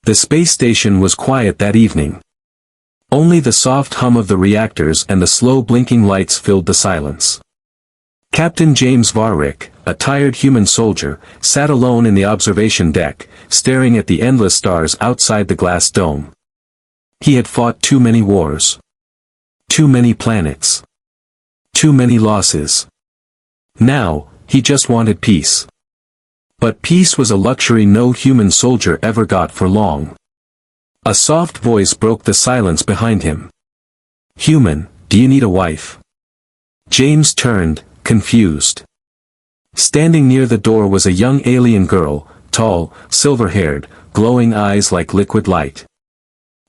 The space station was quiet that evening. Only the soft hum of the reactors and the slow blinking lights filled the silence. Captain James Varrick, a tired human soldier, sat alone in the observation deck, staring at the endless stars outside the glass dome. He had fought too many wars. Too many planets. Too many losses. Now, he just wanted peace. But peace was a luxury no human soldier ever got for long. A soft voice broke the silence behind him. "Human, do you need a wife?" James turned, confused. Standing near the door was a young alien girl, tall, silver-haired, glowing eyes like liquid light.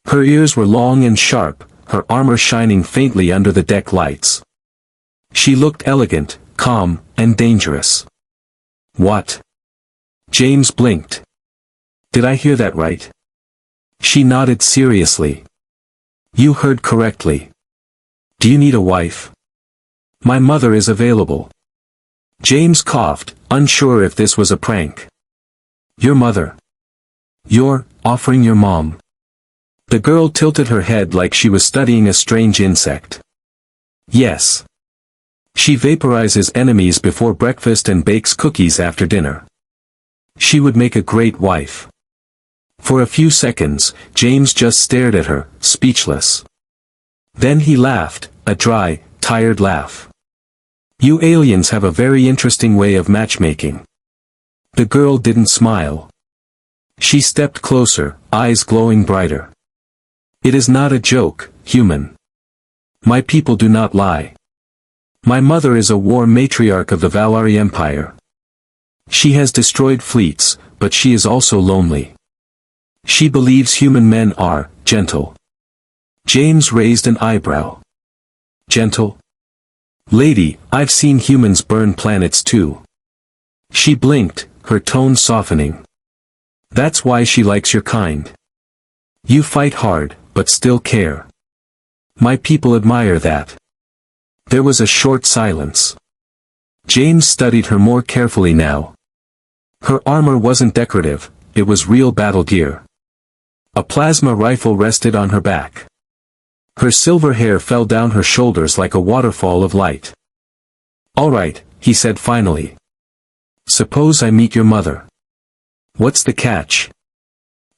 Her ears were long and sharp, her armor shining faintly under the deck lights. She looked elegant, calm, and dangerous. "What?" James blinked. "Did I hear that right?" She nodded seriously. "You heard correctly. Do you need a wife?" "My mother is available." James coughed, unsure if this was a prank. "Your mother? You're offering your mom?" The girl tilted her head like she was studying a strange insect. "Yes. She vaporizes enemies before breakfast and bakes cookies after dinner. She would make a great wife." For a few seconds, James just stared at her, speechless. Then he laughed, a dry, tired laugh. "You aliens have a very interesting way of matchmaking." The girl didn't smile. She stepped closer, eyes glowing brighter. "It is not a joke, human. My people do not lie. My mother is a war matriarch of the Valari Empire. She has destroyed fleets, but she is also lonely. She believes human men are gentle." James raised an eyebrow. "Gentle? Lady, I've seen humans burn planets too." She blinked, her tone softening. "That's why she likes your kind. You fight hard, but still care. My people admire that." There was a short silence. James studied her more carefully now. Her armor wasn't decorative, it was real battle gear. A plasma rifle rested on her back. Her silver hair fell down her shoulders like a waterfall of light. "All right," he said finally. "Suppose I meet your mother. What's the catch?"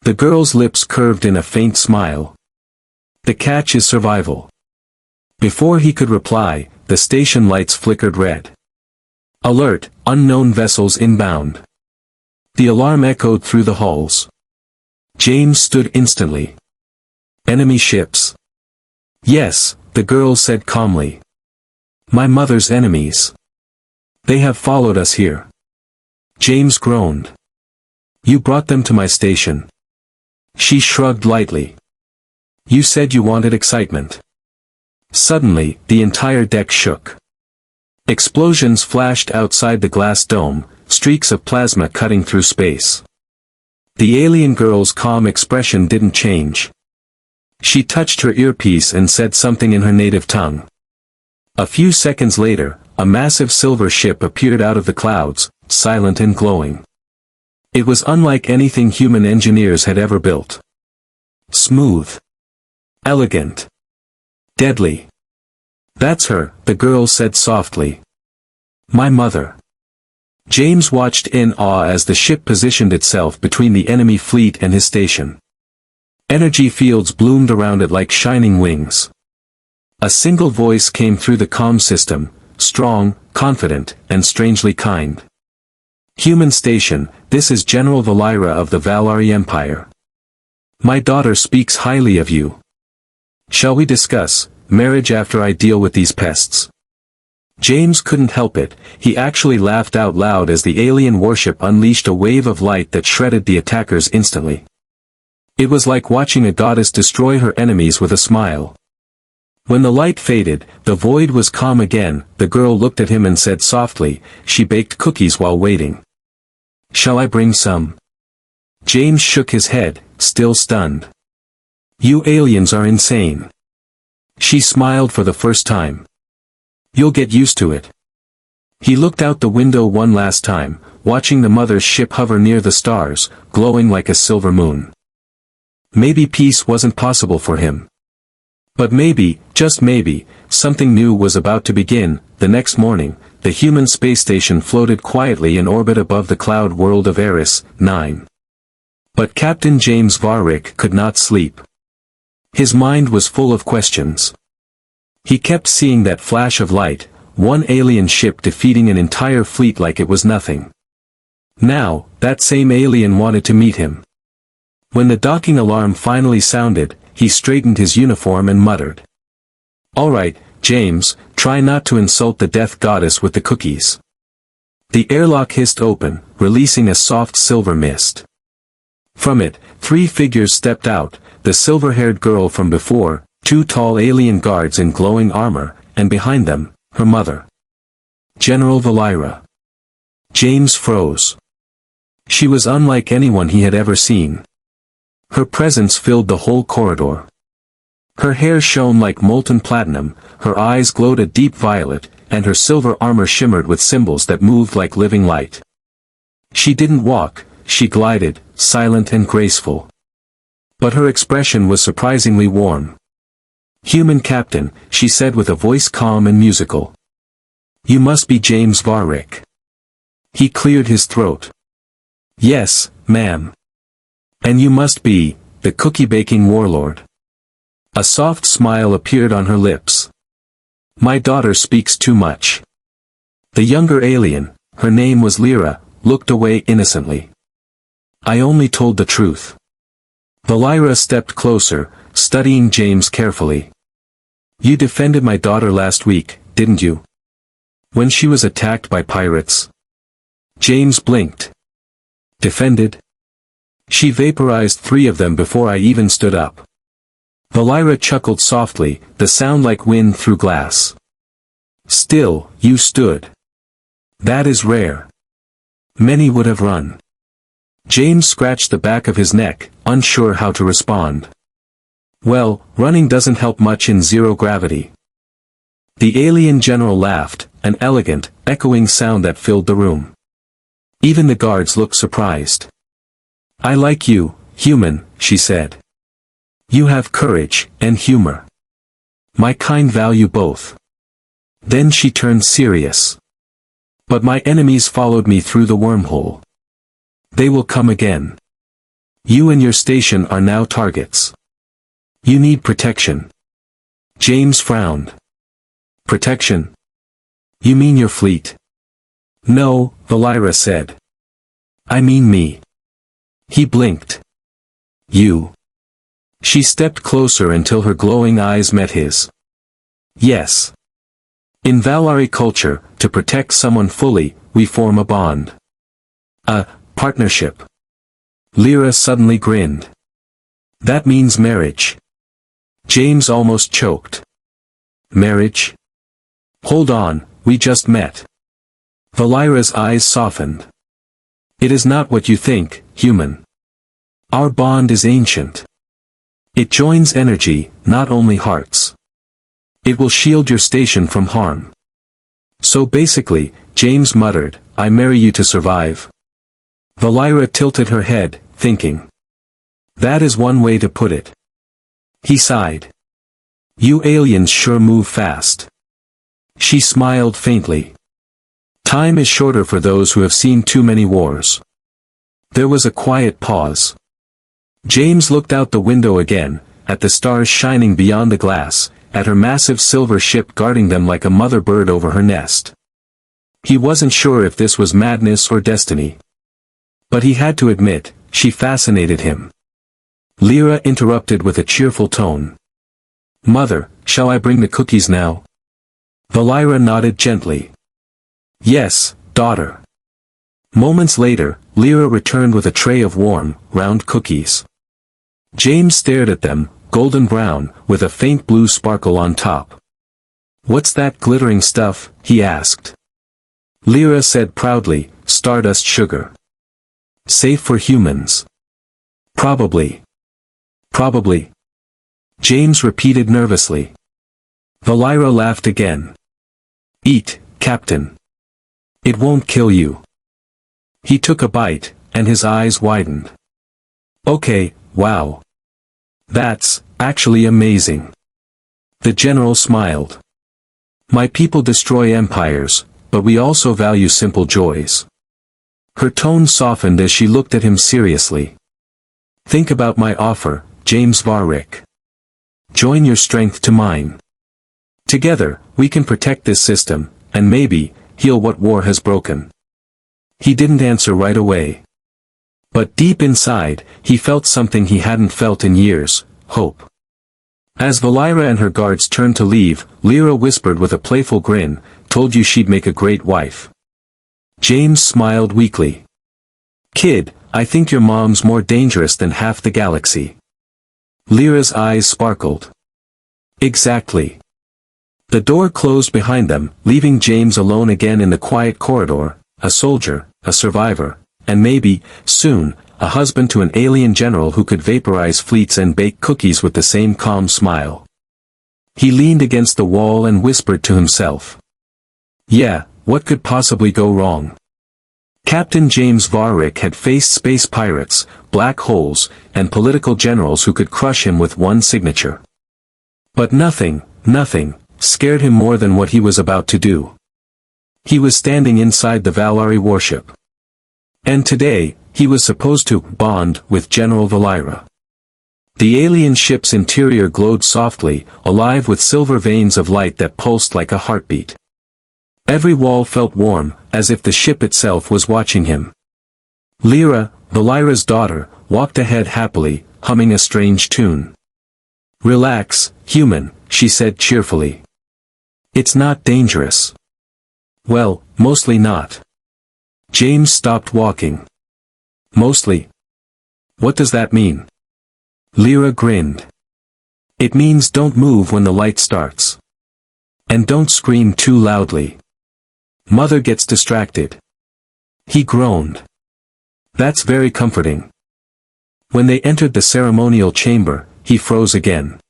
The girl's lips curved in a faint smile. "The catch is survival." Before he could reply, the station lights flickered red. "Alert, unknown vessels inbound." The alarm echoed through the halls. James stood instantly. "Enemy ships?" "Yes," the girl said calmly. "My mother's enemies. They have followed us here." James groaned. "You brought them to my station." She shrugged lightly. "You said you wanted excitement." Suddenly, the entire deck shook. Explosions flashed outside the glass dome, streaks of plasma cutting through space. The alien girl's calm expression didn't change. She touched her earpiece and said something in her native tongue. A few seconds later, a massive silver ship appeared out of the clouds, silent and glowing. It was unlike anything human engineers had ever built. Smooth. Elegant. Deadly. "That's her," the girl said softly. "My mother." James watched in awe as the ship positioned itself between the enemy fleet and his station. Energy fields bloomed around it like shining wings. A single voice came through the comm system, strong, confident, and strangely kind. "Human station, this is General Valira of the Valari Empire. My daughter speaks highly of you. Shall we discuss marriage after I deal with these pests?" James couldn't help it, he actually laughed out loud as the alien warship unleashed a wave of light that shredded the attackers instantly. It was like watching a goddess destroy her enemies with a smile. When the light faded, the void was calm again. The girl looked at him and said softly, "She baked cookies while waiting. Shall I bring some?" James shook his head, still stunned. "You aliens are insane." She smiled for the first time. "You'll get used to it." He looked out the window one last time, watching the mother's ship hover near the stars, glowing like a silver moon. Maybe peace wasn't possible for him. But maybe, just maybe, something new was about to begin. The next morning, the human space station floated quietly in orbit above the cloud world of Eris, 9. But Captain James Varrick could not sleep. His mind was full of questions. He kept seeing that flash of light, one alien ship defeating an entire fleet like it was nothing. Now, that same alien wanted to meet him. When the docking alarm finally sounded, he straightened his uniform and muttered. "All right, James, try not to insult the death goddess with the cookies." The airlock hissed open, releasing a soft silver mist. From it, 3 figures stepped out, the silver-haired girl from before, 2 tall alien guards in glowing armor, and behind them, her mother. General Valira. James froze. She was unlike anyone he had ever seen. Her presence filled the whole corridor. Her hair shone like molten platinum, her eyes glowed a deep violet, and her silver armor shimmered with symbols that moved like living light. She didn't walk, she glided, silent and graceful. But her expression was surprisingly warm. "Human Captain," she said with a voice calm and musical. "You must be James Varrick." He cleared his throat. "Yes, ma'am. And you must be, the cookie-baking warlord." A soft smile appeared on her lips. "My daughter speaks too much." The younger alien, her name was Lyra, looked away innocently. "I only told the truth." Valira stepped closer, studying James carefully. "You defended my daughter last week, didn't you? When she was attacked by pirates?" James blinked. "Defended? She vaporized 3 of them before I even stood up." Valira chuckled softly, the sound like wind through glass. "Still, you stood. That is rare. Many would have run." James scratched the back of his neck, unsure how to respond. "Well, running doesn't help much in zero gravity." The alien general laughed, an elegant, echoing sound that filled the room. Even the guards looked surprised. "I like you, human," she said. "You have courage, and humor. My kind value both." Then she turned serious. "But my enemies followed me through the wormhole. They will come again. You and your station are now targets. You need protection." James frowned. "Protection? You mean your fleet?" "No," Valira said. "I mean me." He blinked. "You?" She stepped closer until her glowing eyes met his. "Yes. In Valari culture, to protect someone fully, we form a bond. A partnership." Lyra suddenly grinned. "That means marriage." James almost choked. "Marriage? Hold on, we just met." Valira's eyes softened. "It is not what you think, human. Our bond is ancient. It joins energy, not only hearts. It will shield your station from harm." "So basically," James muttered, "I marry you to survive." Valira tilted her head, thinking. "That is one way to put it." He sighed. "You aliens sure move fast." She smiled faintly. "Time is shorter for those who have seen too many wars." There was a quiet pause. James looked out the window again, at the stars shining beyond the glass, at her massive silver ship guarding them like a mother bird over her nest. He wasn't sure if this was madness or destiny. But he had to admit, she fascinated him. Lyra interrupted with a cheerful tone. "Mother, shall I bring the cookies now?" Valira nodded gently. "Yes, daughter." Moments later, Lyra returned with a tray of warm, round cookies. James stared at them, golden brown, with a faint blue sparkle on top. "What's that glittering stuff?" he asked. Lyra said proudly, "Stardust sugar. Safe for humans." "Probably. Probably." James repeated nervously. Valira laughed again. "Eat, Captain. It won't kill you." He took a bite, and his eyes widened. "Okay, wow. That's actually amazing. The general smiled. My people destroy empires, but we also value simple joys. Her tone softened as she looked at him seriously. Think about my offer, James Varrick. Join your strength to mine. Together, we can protect this system, and maybe, heal what war has broken. He didn't answer right away. But deep inside, he felt something he hadn't felt in years, hope. As Valira and her guards turned to leave, Lyra whispered with a playful grin, told you she'd make a great wife. James smiled weakly. Kid, I think your mom's more dangerous than half the galaxy. Lyra's eyes sparkled. Exactly. The door closed behind them, leaving James alone again in the quiet corridor, a soldier, a survivor, and maybe, soon, a husband to an alien general who could vaporize fleets and bake cookies with the same calm smile. He leaned against the wall and whispered to himself. Yeah, what could possibly go wrong? Captain James Varrick had faced space pirates, black holes, and political generals who could crush him with one signature. But nothing, scared him more than what he was about to do. He was standing inside the Valari warship. And today, he was supposed to bond with General Valira. The alien ship's interior glowed softly, alive with silver veins of light that pulsed like a heartbeat. Every wall felt warm, as if the ship itself was watching him. Lyra, Valira's daughter, walked ahead happily, humming a strange tune. Relax, human, she said cheerfully. It's not dangerous. Well, mostly not. James stopped walking. Mostly? What does that mean? Lyra grinned. It means don't move when the light starts. And don't scream too loudly. Mother gets distracted. He groaned. That's very comforting. When they entered the ceremonial chamber, he froze again.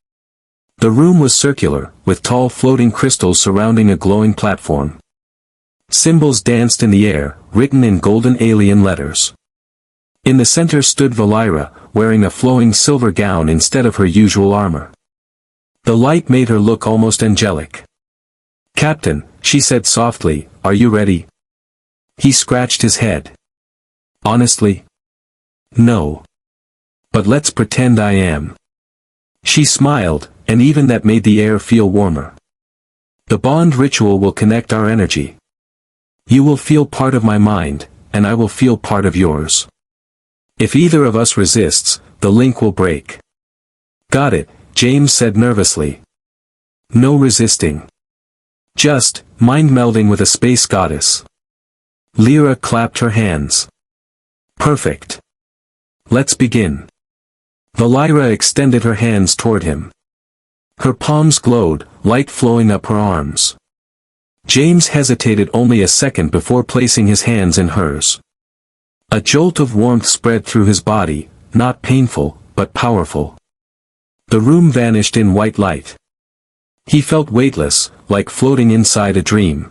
The room was circular, with tall floating crystals surrounding a glowing platform. Symbols danced in the air, written in golden alien letters. In the center stood Valira, wearing a flowing silver gown instead of her usual armor. The light made her look almost angelic. Captain, she said softly, are you ready? He scratched his head. Honestly? No. But let's pretend I am. She smiled, and even that made the air feel warmer. The bond ritual will connect our energy. You will feel part of my mind, and I will feel part of yours. If either of us resists, the link will break. Got it, James said nervously. No resisting. Just, mind melding with a space goddess. Lyra clapped her hands. Perfect. Let's begin. Valira extended her hands toward him. Her palms glowed, light flowing up her arms. James hesitated only a second before placing his hands in hers. A jolt of warmth spread through his body, not painful, but powerful. The room vanished in white light. He felt weightless, like floating inside a dream.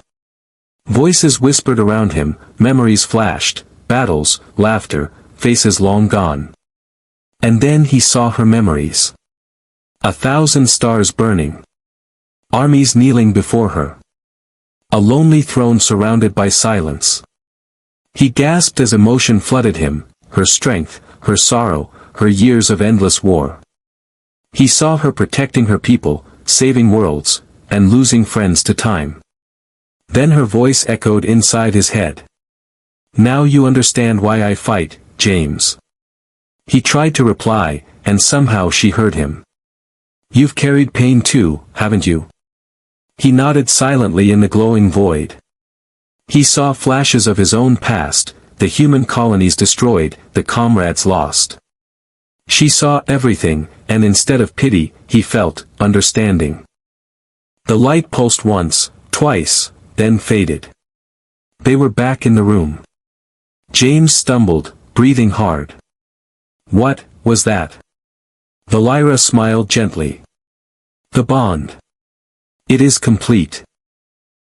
Voices whispered around him, memories flashed, battles, laughter, faces long gone. And then he saw her memories. 1,000 stars burning. Armies kneeling before her. A lonely throne surrounded by silence. He gasped as emotion flooded him, her strength, her sorrow, her years of endless war. He saw her protecting her people, saving worlds, and losing friends to time. Then her voice echoed inside his head. Now you understand why I fight, James. He tried to reply, and somehow she heard him. You've carried pain too, haven't you? He nodded silently in the glowing void. He saw flashes of his own past, the human colonies destroyed, the comrades lost. She saw everything, and instead of pity, he felt understanding. The light pulsed once, twice, then faded. They were back in the room. James stumbled, breathing hard. What was that? Valira smiled gently. The bond. It is complete.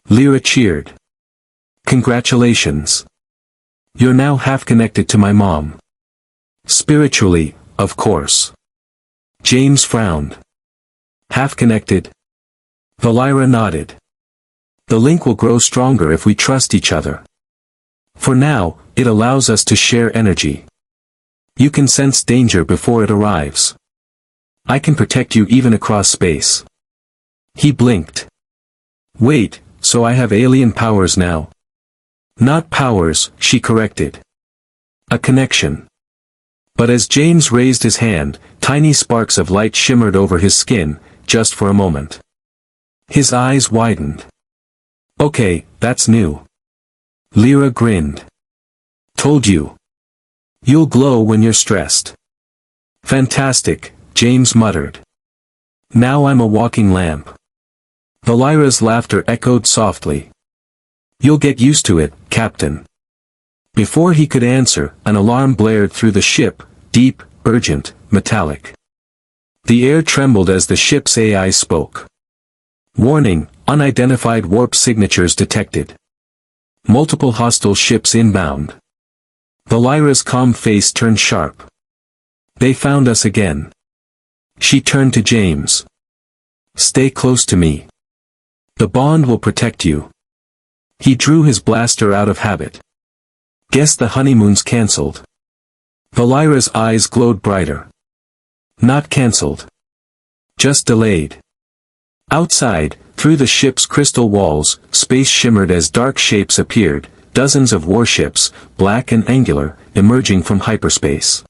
Lyra cheered. Congratulations. You're now half connected to my mom. Spiritually, of course. James frowned. Half connected? Valari nodded. The link will grow stronger if we trust each other. For now, it allows us to share energy. You can sense danger before it arrives. I can protect you even across space. He blinked. Wait, so I have alien powers now? Not powers, she corrected. A connection. But as James raised his hand, tiny sparks of light shimmered over his skin, just for a moment. His eyes widened. Okay, that's new. Lyra grinned. Told you. You'll glow when you're stressed. Fantastic, James muttered. Now I'm a walking lamp. Valari's laughter echoed softly. You'll get used to it, Captain. Before he could answer, an alarm blared through the ship, deep, urgent, metallic. The air trembled as the ship's AI spoke. Warning, unidentified warp signatures detected. Multiple hostile ships inbound. Valari's calm face turned sharp. They found us again. She turned to James. Stay close to me. The bond will protect you. He drew his blaster out of habit. Guess the honeymoon's cancelled. Valari's eyes glowed brighter. Not cancelled. Just delayed. Outside, through the ship's crystal walls, space shimmered as dark shapes appeared, dozens of warships, black and angular, emerging from hyperspace.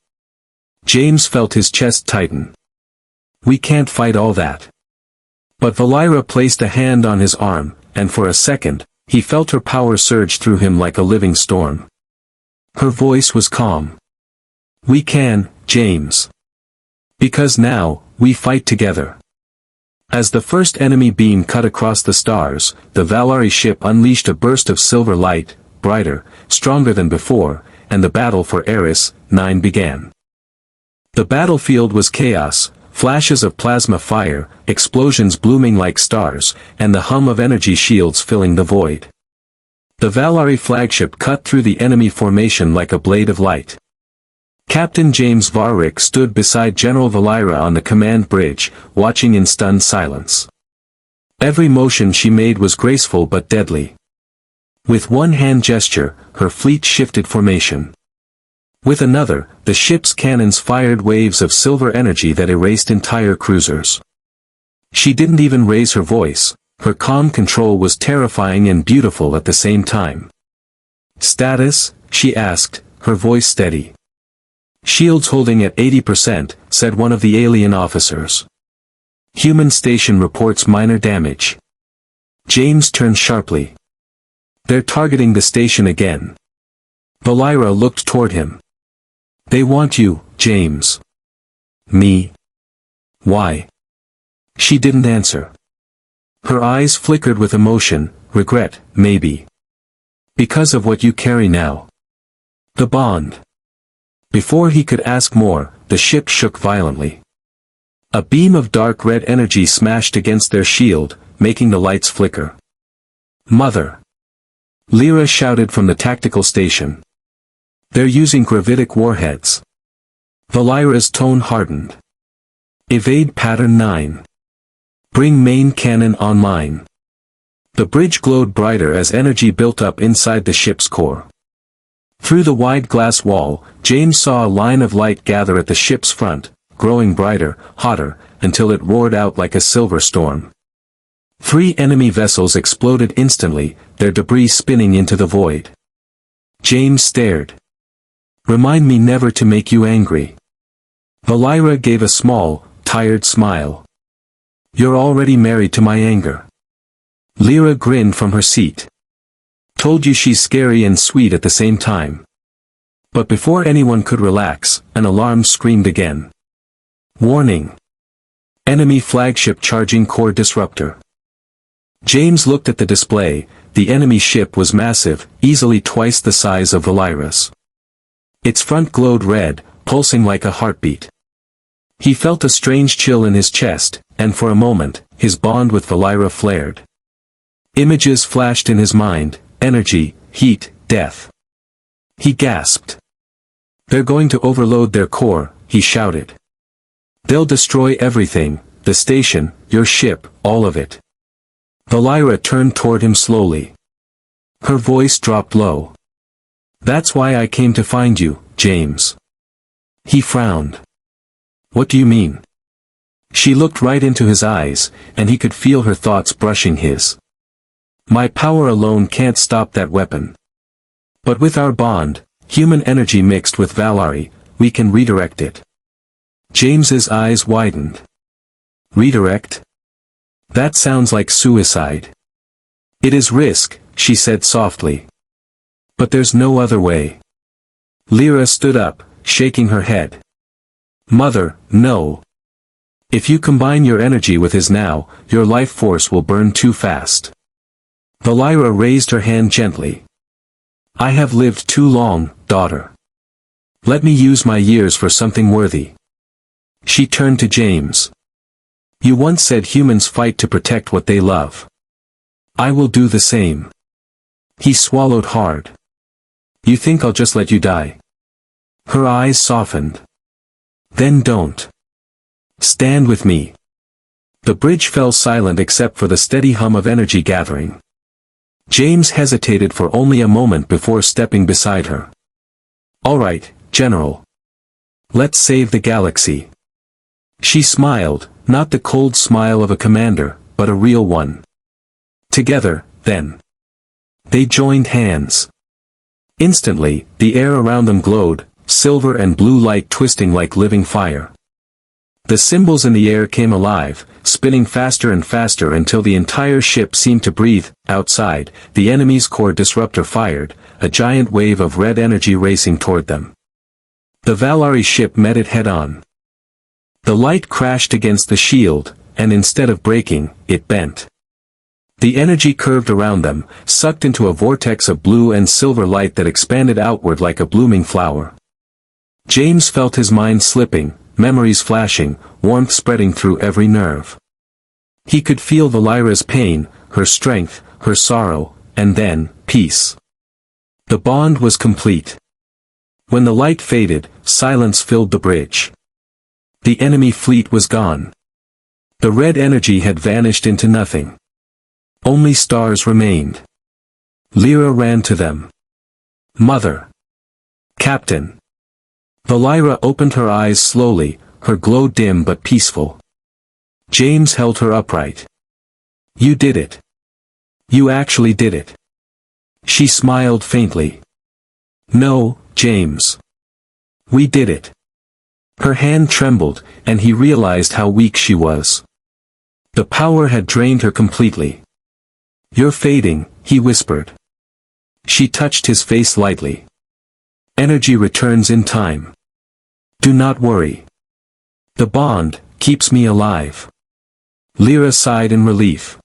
James felt his chest tighten. We can't fight all that. But Valari placed a hand on his arm, and for a second, he felt her power surge through him like a living storm. Her voice was calm. We can, James. Because now, we fight together. As the first enemy beam cut across the stars, the Valari ship unleashed a burst of silver light, brighter, stronger than before, and the battle for Eris 9 began. The battlefield was chaos, flashes of plasma fire, explosions blooming like stars, and the hum of energy shields filling the void. The Valari flagship cut through the enemy formation like a blade of light. Captain James Varrick stood beside General Valari on the command bridge, watching in stunned silence. Every motion she made was graceful but deadly. With one hand gesture, her fleet shifted formation. With another, the ship's cannons fired waves of silver energy that erased entire cruisers. She didn't even raise her voice, her calm control was terrifying and beautiful at the same time. Status? She asked, her voice steady. Shields holding at 80%, said one of the alien officers. Human station reports minor damage. James turned sharply. They're targeting the station again. Valari looked toward him. They want you, James. Me? Why? She didn't answer. Her eyes flickered with emotion, regret, maybe. Because of what you carry now. The bond. Before he could ask more, the ship shook violently. A beam of dark red energy smashed against their shield, making the lights flicker. Mother! Lyra shouted from the tactical station. They're using gravitic warheads. Valari's tone hardened. Evade pattern 9. Bring main cannon online. The bridge glowed brighter as energy built up inside the ship's core. Through the wide glass wall, James saw a line of light gather at the ship's front, growing brighter, hotter, until it roared out like a silver storm. 3 enemy vessels exploded instantly, their debris spinning into the void. James stared. Remind me never to make you angry. Valari gave a small, tired smile. You're already married to my anger. Lyra grinned from her seat. Told you she's scary and sweet at the same time. But before anyone could relax, an alarm screamed again. Warning! Enemy flagship charging core disruptor. James looked at the display. The enemy ship was massive, easily twice the size of Valari's. Its front glowed red, pulsing like a heartbeat. He felt a strange chill in his chest, and for a moment, his bond with Valari flared. Images flashed in his mind, energy, heat, death. He gasped. They're going to overload their core, he shouted. They'll destroy everything, the station, your ship, all of it. Valari turned toward him slowly. Her voice dropped low. That's why I came to find you, James. He frowned. What do you mean? She looked right into his eyes, and he could feel her thoughts brushing his. My power alone can't stop that weapon. But with our bond, human energy mixed with Valari, we can redirect it. James's eyes widened. Redirect? That sounds like suicide. It is risk, she said softly. But there's no other way. Lyra stood up, shaking her head. Mother, no. If you combine your energy with his now, your life force will burn too fast. Valari raised her hand gently. I have lived too long, daughter. Let me use my years for something worthy. She turned to James. You once said humans fight to protect what they love. I will do the same. He swallowed hard. You think I'll just let you die? Her eyes softened. Then don't. Stand with me. The bridge fell silent except for the steady hum of energy gathering. James hesitated for only a moment before stepping beside her. All right, General. Let's save the galaxy. She smiled, not the cold smile of a commander, but a real one. Together, then. They joined hands. Instantly, the air around them glowed, silver and blue light twisting like living fire. The symbols in the air came alive, spinning faster and faster until the entire ship seemed to breathe. Outside, the enemy's core disruptor fired, a giant wave of red energy racing toward them. The Valari ship met it head-on. The light crashed against the shield, and instead of breaking, it bent. The energy curved around them, sucked into a vortex of blue and silver light that expanded outward like a blooming flower. James felt his mind slipping, memories flashing, warmth spreading through every nerve. He could feel Valari's pain, her strength, her sorrow, and then, peace. The bond was complete. When the light faded, silence filled the bridge. The enemy fleet was gone. The red energy had vanished into nothing. Only stars remained. Lyra ran to them. Mother. Captain. Valari opened her eyes slowly, her glow dim but peaceful. James held her upright. You did it. You actually did it. She smiled faintly. No, James. We did it. Her hand trembled, and he realized how weak she was. The power had drained her completely. You're fading, he whispered. She touched his face lightly. Energy returns in time. Do not worry. The bond keeps me alive. Lyra sighed in relief.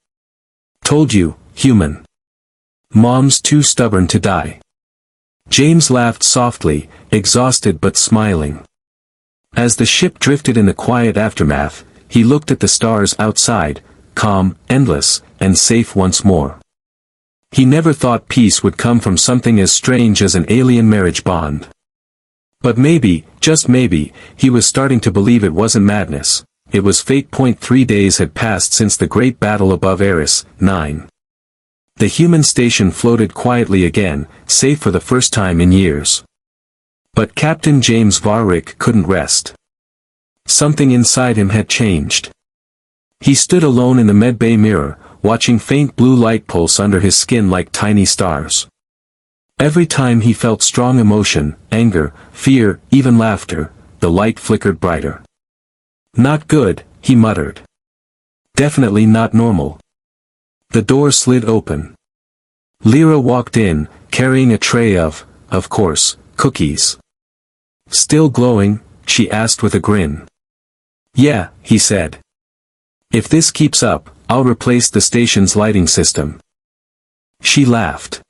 Told you, human. Mom's too stubborn to die. James laughed softly, exhausted but smiling. As the ship drifted in the quiet aftermath, he looked at the stars outside, calm, endless, and safe once more. He never thought peace would come from something as strange as an alien marriage bond. But maybe, just maybe, he was starting to believe it wasn't madness. It was fate. 3 days had passed since the great battle above Eris, 9. The human station floated quietly again, safe for the first time in years. But Captain James Varrick couldn't rest. Something inside him had changed. He stood alone in the medbay mirror, watching faint blue light pulse under his skin like tiny stars. Every time he felt strong emotion, anger, fear, even laughter, the light flickered brighter. Not good, he muttered. Definitely not normal. The door slid open. Lyra walked in, carrying a tray of course, cookies. Still glowing? She asked with a grin. Yeah, he said. If this keeps up, I'll replace the station's lighting system. She laughed.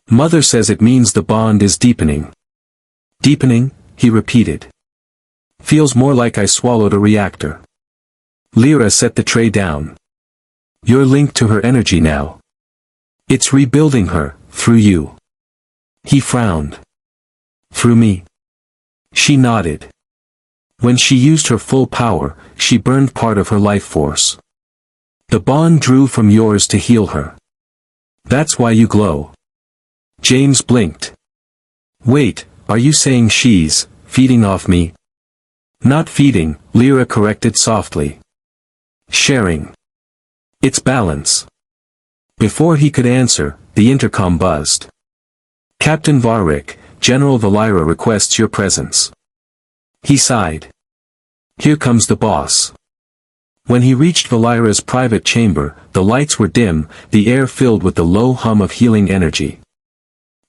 Mother says it means the bond is deepening. Deepening? He repeated. Feels more like I swallowed a reactor. Lyra set the tray down. You're linked to her energy now. It's rebuilding her, through you. He frowned. Through me? She nodded. When she used her full power, she burned part of her life force. The bond drew from yours to heal her. That's why you glow. James blinked. Wait, are you saying she's feeding off me? Not feeding, Lyra corrected softly. Sharing. It's balance. Before he could answer, the intercom buzzed. Captain Varric, General Valira requests your presence. He sighed. Here comes the boss. When he reached Valira's private chamber, the lights were dim, the air filled with the low hum of healing energy.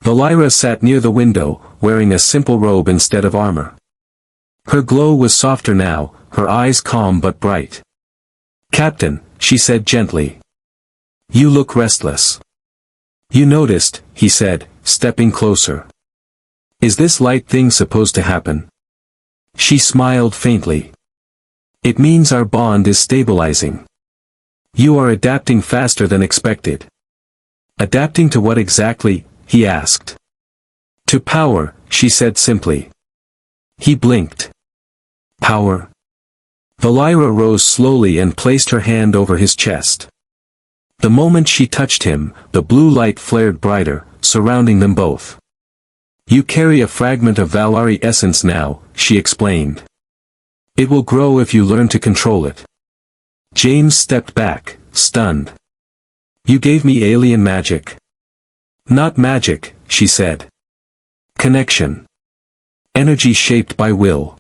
Valira sat near the window, wearing a simple robe instead of armor. Her glow was softer now, her eyes calm but bright. Captain, she said gently. You look restless. You noticed, he said, stepping closer. Is this light thing supposed to happen? She smiled faintly. It means our bond is stabilizing. You are adapting faster than expected. Adapting to what exactly? He asked. To power, she said simply. He blinked. Power? Valira rose slowly and placed her hand over his chest. The moment she touched him, the blue light flared brighter, surrounding them both. You carry a fragment of Valari essence now, she explained. It will grow if you learn to control it. James stepped back, stunned. You gave me alien magic. Not magic, she said. Connection. Energy shaped by will.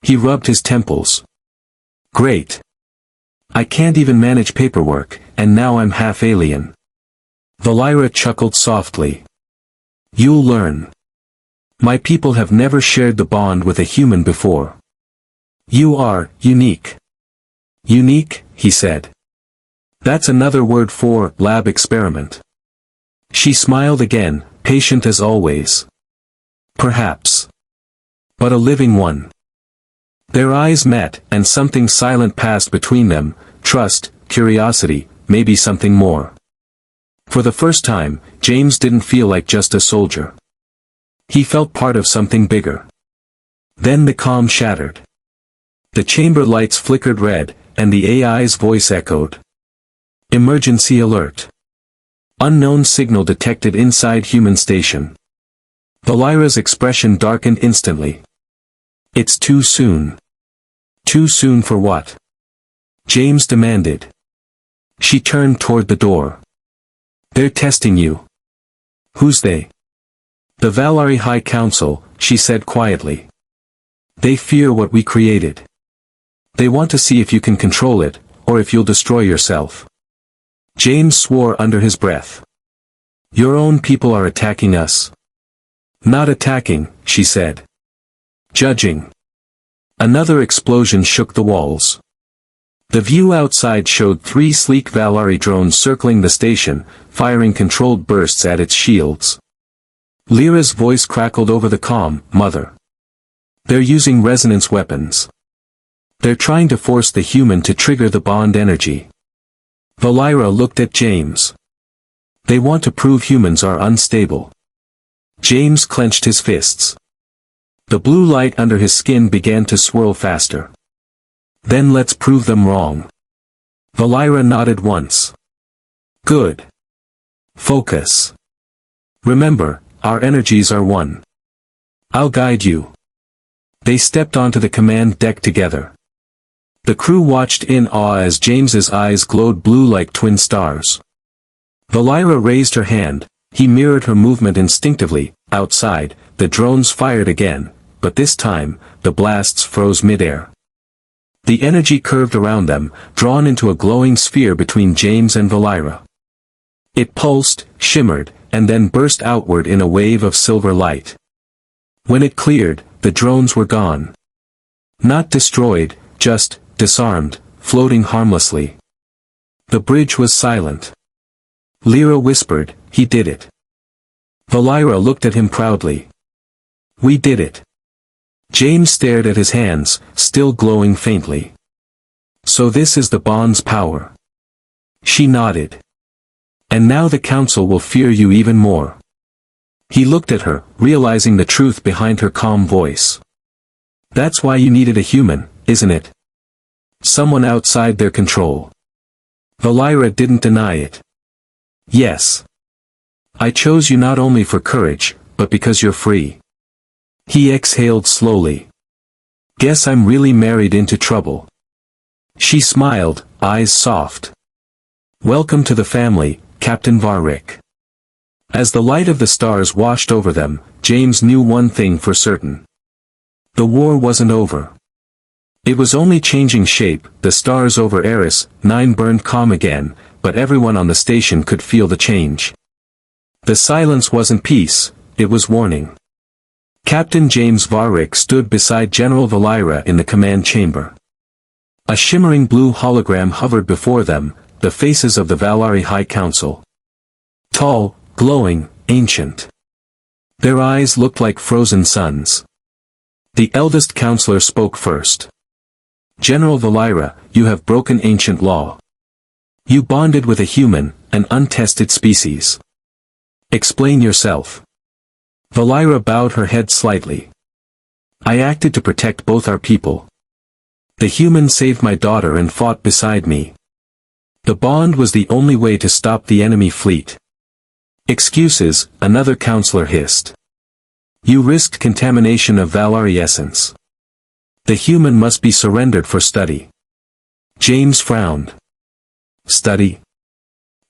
He rubbed his temples. Great. I can't even manage paperwork, and now I'm half alien. Valira chuckled softly. You'll learn. My people have never shared the bond with a human before. You are unique. Unique, he said. That's another word for lab experiment. She smiled again, patient as always. Perhaps. But a living one. Their eyes met, and something silent passed between them, trust, curiosity, maybe something more. For the first time, James didn't feel like just a soldier. He felt part of something bigger. Then the calm shattered. The chamber lights flickered red, and the AI's voice echoed. Emergency alert. Unknown signal detected inside human station. Valira's expression darkened instantly. It's too soon. Too soon for what? James demanded. She turned toward the door. They're testing you. Who's they? The Valari High Council, she said quietly. They fear what we created. They want to see if you can control it, or if you'll destroy yourself. James swore under his breath. Your own people are attacking us. Not attacking, she said. Judging. Another explosion shook the walls. The view outside showed 3 sleek Valari drones circling the station, firing controlled bursts at its shields. Lyra's voice crackled over the comm, Mother. They're using resonance weapons. They're trying to force the human to trigger the bond energy. Valira looked at James. They want to prove humans are unstable. James clenched his fists. The blue light under his skin began to swirl faster. Then let's prove them wrong. Valira nodded once. Good. Focus. Remember, our energies are one. I'll guide you. They stepped onto the command deck together. The crew watched in awe as James's eyes glowed blue like twin stars. Valira raised her hand, he mirrored her movement instinctively. Outside, the drones fired again, but this time, the blasts froze midair. The energy curved around them, drawn into a glowing sphere between James and Valira. It pulsed, shimmered, and then burst outward in a wave of silver light. When it cleared, the drones were gone. Not destroyed, just disarmed, floating harmlessly. The bridge was silent. Lyra whispered, he did it. Valira looked at him proudly. We did it. James stared at his hands, still glowing faintly. So this is the bond's power. She nodded. And now the council will fear you even more. He looked at her, realizing the truth behind her calm voice. That's why you needed a human, isn't it? Someone outside their control. Valari didn't deny it. Yes. I chose you not only for courage, but because you're free. He exhaled slowly. Guess I'm really married into trouble. She smiled, eyes soft. Welcome to the family, Captain Varric. As the light of the stars washed over them, James knew one thing for certain. The war wasn't over. It was only changing shape. The stars over Eris 9 burned calm again, but everyone on the station could feel the change. The silence wasn't peace, it was warning. Captain James Varric stood beside General Valari in the command chamber. A shimmering blue hologram hovered before them, the faces of the Valari High Council. Tall, glowing, ancient. Their eyes looked like frozen suns. The eldest counselor spoke first. General Valari, you have broken ancient law. You bonded with a human, an untested species. Explain yourself. Valari bowed her head slightly. I acted to protect both our people. The human saved my daughter and fought beside me. The bond was the only way to stop the enemy fleet. Excuses, another counselor hissed. You risked contamination of Valari essence. The human must be surrendered for study. James frowned. Study?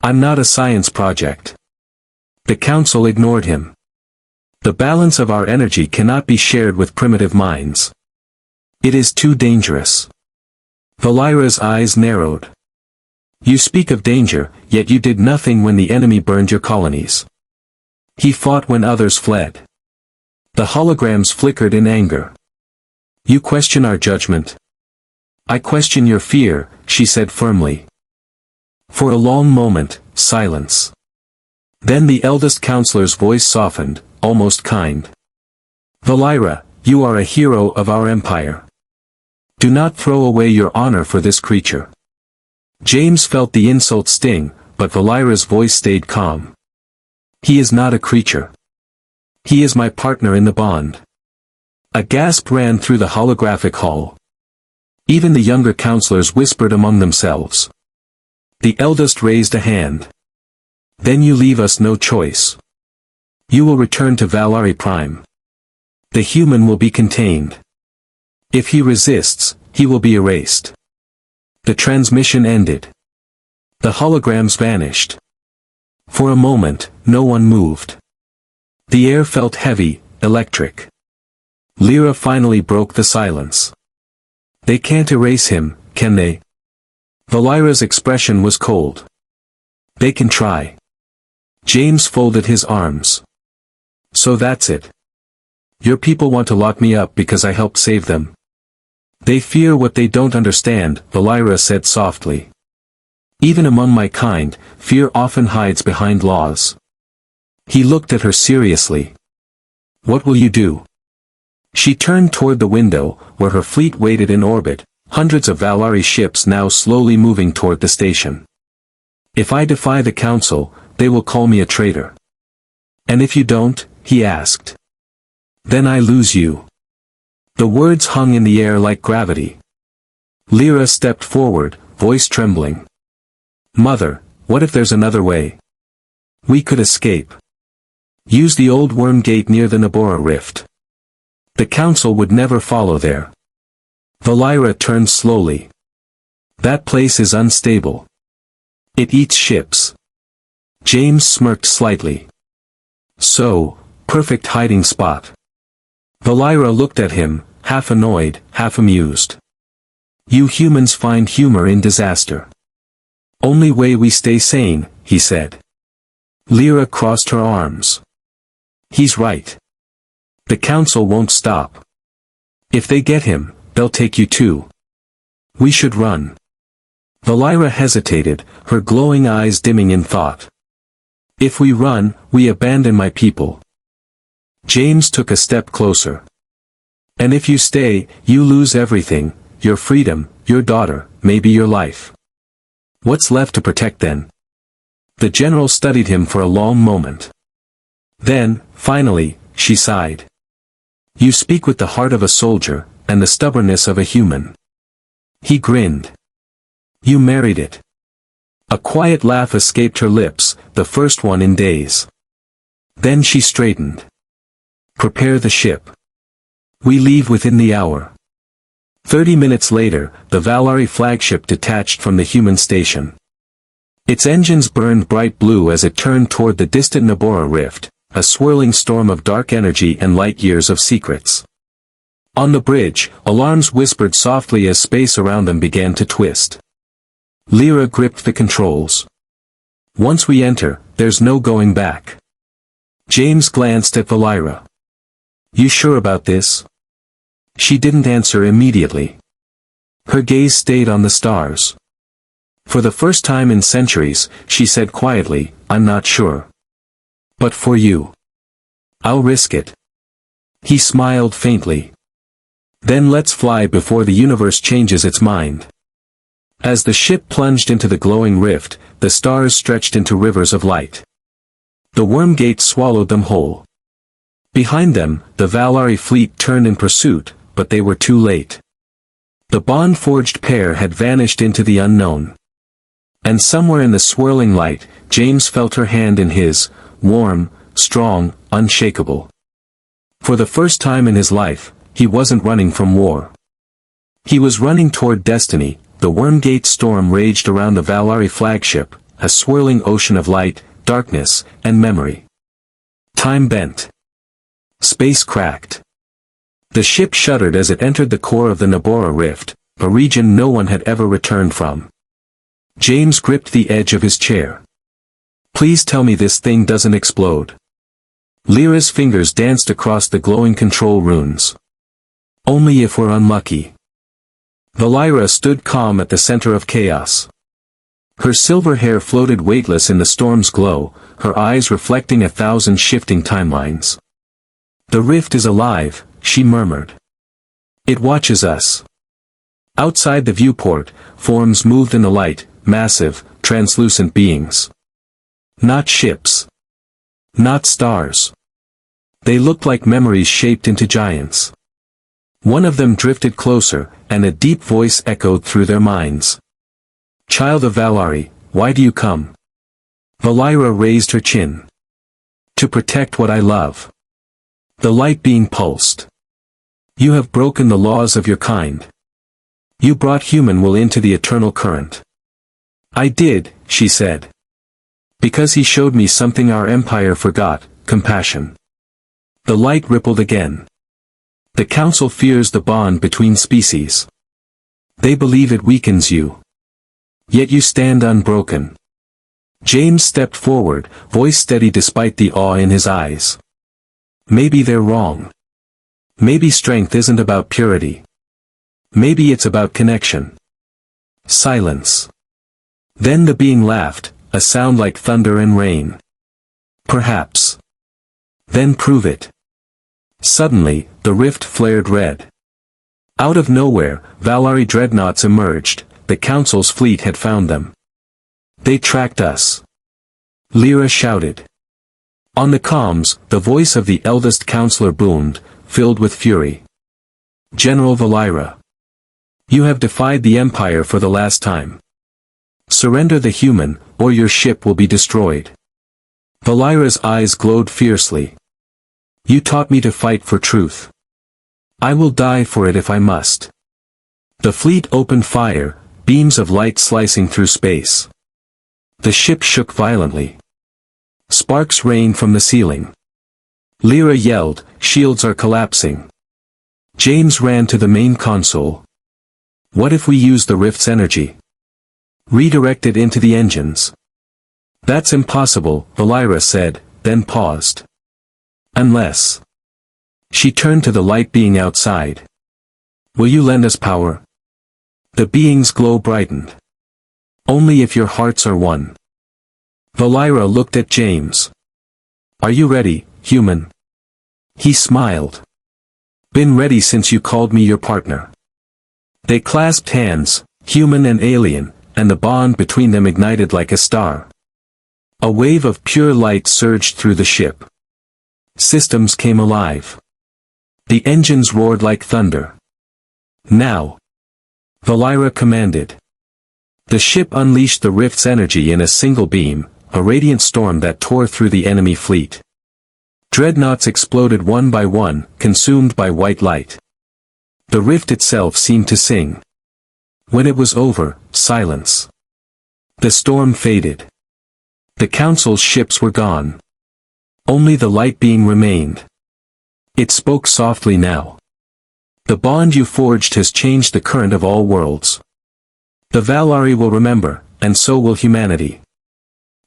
I'm not a science project. The council ignored him. The balance of our energy cannot be shared with primitive minds. It is too dangerous. Valari's eyes narrowed. You speak of danger, yet you did nothing when the enemy burned your colonies. He fought when others fled. The holograms flickered in anger. You question our judgment. I question your fear, she said firmly. For a long moment, silence. Then the eldest counselor's voice softened, almost kind. Valari, you are a hero of our empire. Do not throw away your honor for this creature. James felt the insult sting, but Valari's voice stayed calm. He is not a creature. He is my partner in the bond. A gasp ran through the holographic hall. Even the younger counselors whispered among themselves. The eldest raised a hand. Then you leave us no choice. You will return to Valari Prime. The human will be contained. If he resists, he will be erased. The transmission ended. The holograms vanished. For a moment, no one moved. The air felt heavy, electric. Lyra finally broke the silence. They can't erase him, can they? Valari's expression was cold. They can try. James folded his arms. So that's it. Your people want to lock me up because I helped save them. They fear what they don't understand, Valari said softly. Even among my kind, fear often hides behind laws. He looked at her seriously. What will you do? She turned toward the window, where her fleet waited in orbit, hundreds of Valari ships now slowly moving toward the station. If I defy the council, they will call me a traitor. And if you don't, he asked. Then I lose you. The words hung in the air like gravity. Lyra stepped forward, voice trembling. Mother, what if there's another way? We could escape. Use the old worm gate near the Nabora rift. The council would never follow there. Valari turned slowly. That place is unstable. It eats ships. James smirked slightly. So, perfect hiding spot. Valari looked at him, half annoyed, half amused. You humans find humor in disaster. Only way we stay sane, he said. Lyra crossed her arms. He's right. The council won't stop. If they get him, they'll take you too. We should run. Valari hesitated, her glowing eyes dimming in thought. If we run, we abandon my people. James took a step closer. And if you stay, you lose everything, your freedom, your daughter, maybe your life. What's left to protect then? The general studied him for a long moment. Then, finally, she sighed. You speak with the heart of a soldier, and the stubbornness of a human. He grinned. You married it. A quiet laugh escaped her lips, the first one in days. Then she straightened. Prepare the ship. We leave within the hour. 30 minutes later, the Valari flagship detached from the human station. Its engines burned bright blue as it turned toward the distant Nabora rift, a swirling storm of dark energy and light years of secrets. On the bridge, alarms whispered softly as space around them began to twist. Lyra gripped the controls. Once we enter, there's no going back. James glanced at Valira. You sure about this? She didn't answer immediately. Her gaze stayed on the stars. For the first time in centuries, she said quietly, I'm not sure. But for you. I'll risk it. He smiled faintly. Then let's fly before the universe changes its mind. As the ship plunged into the glowing rift, the stars stretched into rivers of light. The worm gates swallowed them whole. Behind them, the Valari fleet turned in pursuit, but they were too late. The bond-forged pair had vanished into the unknown. And somewhere in the swirling light, James felt her hand in his, warm, strong, unshakable. For the first time in his life, he wasn't running from war. He was running toward destiny. The Wormgate storm raged around the Valari flagship, a swirling ocean of light, darkness, and memory. Time bent. Space cracked. The ship shuddered as it entered the core of the Nabora rift, a region no one had ever returned from. James gripped the edge of his chair. Please tell me this thing doesn't explode. Lyra's fingers danced across the glowing control runes. Only if we're unlucky. Valira stood calm at the center of chaos. Her silver hair floated weightless in the storm's glow, her eyes reflecting 1,000 shifting timelines. The rift is alive, she murmured. It watches us. Outside the viewport, forms moved in the light, massive, translucent beings. Not ships. Not stars. They looked like memories shaped into giants. One of them drifted closer, and a deep voice echoed through their minds. Child of Valari, why do you come? Valira raised her chin. To protect what I love. The light being pulsed. You have broken the laws of your kind. You brought human will into the eternal current. I did, she said. Because he showed me something our empire forgot, compassion. The light rippled again. The council fears the bond between species. They believe it weakens you. Yet you stand unbroken. James stepped forward, voice steady despite the awe in his eyes. Maybe they're wrong. Maybe strength isn't about purity. Maybe it's about connection. Silence. Then the being laughed, a sound like thunder and rain. Perhaps. Then prove it. Suddenly, the rift flared red. Out of nowhere, Valari dreadnoughts emerged, the council's fleet had found them. They tracked us. Lyra shouted. On the comms, the voice of the eldest counselor boomed, filled with fury. General Valira. You have defied the Empire for the last time. Surrender the human, or your ship will be destroyed. Valira's eyes glowed fiercely. You taught me to fight for truth. I will die for it if I must. The fleet opened fire, beams of light slicing through space. The ship shook violently. Sparks rained from the ceiling. Lyra yelled, shields are collapsing. James ran to the main console. What if we use the rift's energy? Redirect it into the engines. That's impossible, Valira said, then paused. Unless. She turned to the light being outside. Will you lend us power? The being's glow brightened. Only if your hearts are one. Valira looked at James. Are you ready, human? He smiled. Been ready since you called me your partner. They clasped hands, human and alien, and the bond between them ignited like a star. A wave of pure light surged through the ship. Systems came alive. The engines roared like thunder. Now. Valari commanded. The ship unleashed the rift's energy in a single beam, a radiant storm that tore through the enemy fleet. Dreadnoughts exploded one by one, consumed by white light. The rift itself seemed to sing. When it was over, silence. The storm faded. The Council's ships were gone. Only the light beam remained. It spoke softly now. The bond you forged has changed the current of all worlds. The Valari will remember, and so will humanity.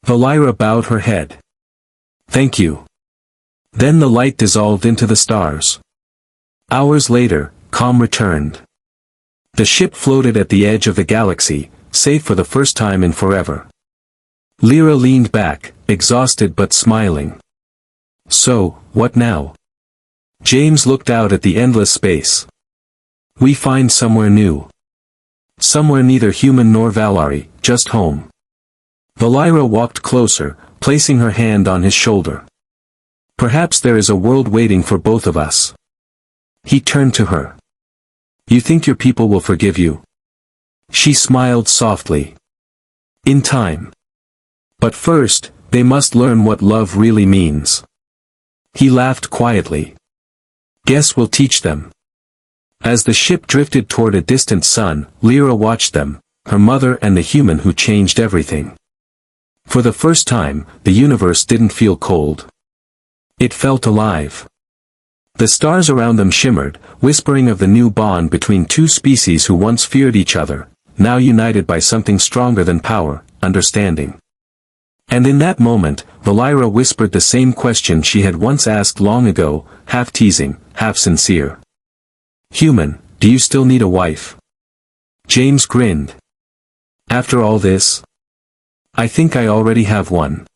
Valari bowed her head. Thank you. Then the light dissolved into the stars. Hours later, calm returned. The ship floated at the edge of the galaxy, safe for the first time in forever. Lyra leaned back, exhausted but smiling. So, what now? James looked out at the endless space. We find somewhere new. Somewhere neither human nor Valari, just home. Valari walked closer, placing her hand on his shoulder. Perhaps there is a world waiting for both of us. He turned to her. You think your people will forgive you? She smiled softly. In time. But first, they must learn what love really means. He laughed quietly. Guess we'll teach them. As the ship drifted toward a distant sun, Lyra watched them, her mother and the human who changed everything. For the first time, the universe didn't feel cold. It felt alive. The stars around them shimmered, whispering of the new bond between two species who once feared each other, now united by something stronger than power, understanding. And in that moment, Valari whispered the same question she had once asked long ago, half teasing, half sincere. Human, do you still need a wife? James grinned. After all this? I think I already have one.